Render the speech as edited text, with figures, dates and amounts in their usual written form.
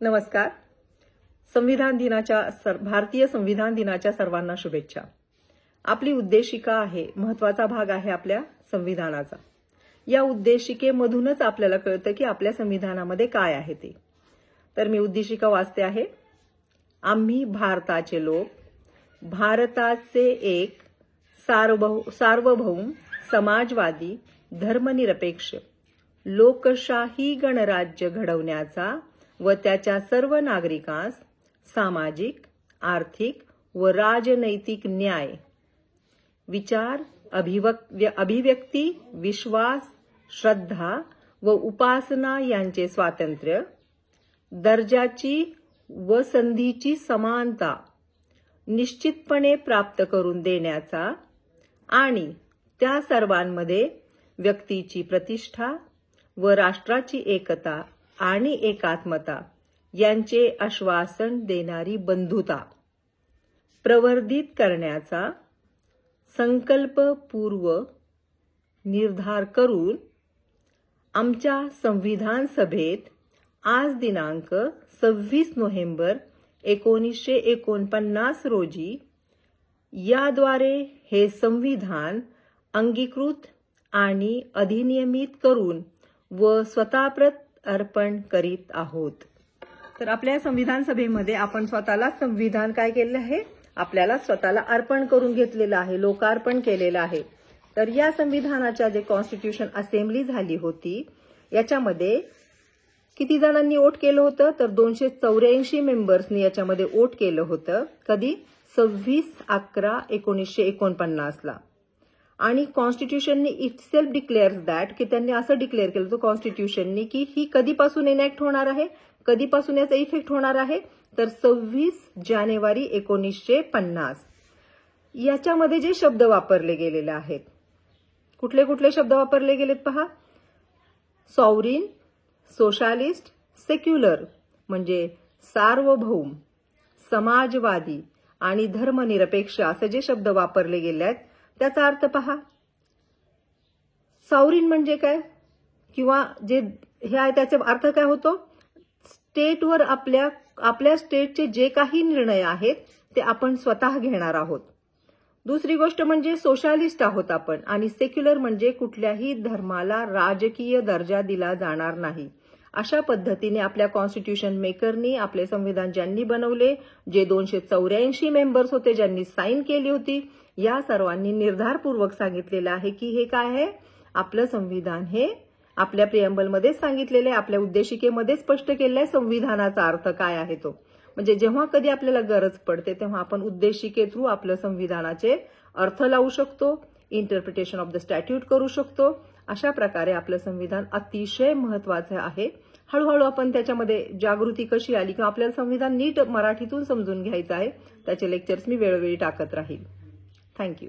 नमस्कार. संविधान दिनाच्या भारतीय संविधान दिनाच्या सर्वांना शुभेच्छा. आपली उद्देशिका आहे, महत्वाचा भाग आहे आपल्या संविधानाचा. या उद्देशिकेमधूनच आपल्याला कळतं की आपल्या संविधानामध्ये काय आहे ते. तर मी उद्देशिका वाचते आहे. आम्ही भारताचे लोक, भारताचे एक सार्वभौम, समाजवादी, धर्मनिरपेक्ष, लोकशाही गणराज्य घडवण्याचा व त्याच्या सर्व नागरिकांस सामाजिक, आर्थिक व राजनैतिक न्याय, विचार, अभिव्यक्ती, विश्वास, श्रद्धा व उपासना यांचे स्वातंत्र्य, दर्जाची व संधीची समानता निश्चितपणे प्राप्त करून देण्याचा आणि त्या सर्वांमध्ये व्यक्तीची प्रतिष्ठा व राष्ट्राची एकता आणि एकात्मता यांचे आश्वासन देणारी बंधुता प्रवर्धित करण्याचा संकल्पपूर्व निर्धार करून आमच्या संविधान सभेत आज दिनांक 26 नोव्हेंबर 1949 रोजी याद्वारे हे संविधान अंगीकृत आणि अधिनियमित करून व स्वतःप्रत अर्पण करीत आहोत. तर आपल्या संविधान सभेमध्ये आपण स्वतःला संविधान काय केलेलं आहे, आपल्याला स्वतःला अर्पण करून घेतलेलं आहे, लोकार्पण केलेलं आहे. तर या संविधानाच्या जे कॉन्स्टिट्यूशन असेंब्ली झाली होती याच्यामध्ये किती जणांनी वोट केलं होतं, तर 284 मेंबर्सनी याच्यामध्ये वोट केलं होतं. कधी? 26/11/1949 ला. आणि कॉन्स्टिट्यूशननी इटसेल्फ डिक्लेअर्स दॅट की त्यांनी असं डिक्लेअर केलं होतं कॉन्स्टिट्यूशननी की ही कधीपासून इनॅक्ट होणार आहे, कधीपासून याचा इफेक्ट होणार आहे, तर 26 जानेवारी 1950. याच्यामध्ये जे शब्द वापरले गेलेले आहेत, कुठले कुठले शब्द वापरले गेलेत पहा. सॉवरीन, सोशालिस्ट, सेक्युलर म्हणजे सार्वभौम, समाजवादी आणि धर्मनिरपेक्ष असे जे शब्द वापरले गेले आहेत त्याचा अर्थ पहा. सॉवरीन म्हणजे काय किंवा जे हे आहे त्याचा अर्थ काय होतो, स्टेटवर आपल्या स्टेटचे जे काही निर्णय आहेत ते आपण स्वतः घेणार आहोत. दुसरी गोष्ट म्हणजे सोशालिस्ट आहोत आपण. आणि सेक्युलर म्हणजे कुठल्याही धर्माला राजकीय दर्जा दिला जाणार नाही. अशा पद्धतीने आपल्या कॉन्स्टिट्यूशन मेकरनी आपले संविधान ज्यांनी बनवले, जे 284 मेंबर्स होते ज्यांनी साईन केली होती, या सर्वांनी निर्धारपूर्वक सांगितलेलं आहे की हे काय आहे, आपलं संविधान हे आपल्या प्रिएम्बलमध्ये सांगितलेलं आहे, आपल्या उद्देशिकेमध्ये स्पष्ट केलेलं आहे संविधानाचा अर्थ काय आहे तो. म्हणजे जेव्हा कधी आपल्याला गरज पडते तेव्हा आपण उद्देशिके थ्रू आपलं संविधानाचे अर्थ लावू शकतो, इंटरप्रिटेशन ऑफ द स्टॅट्यूट करू शकतो. अशा प्रकारे आपलं संविधान अतिशय महत्वाचं आहे. हळूहळू आपण त्याच्यामध्ये जागृती कशी आली किंवा आपल्याला संविधान नीट मराठीतून समजून घ्यायचं आहे त्याचे लेक्चर्स मी वेळोवेळी टाकत राहील. थँक्यू.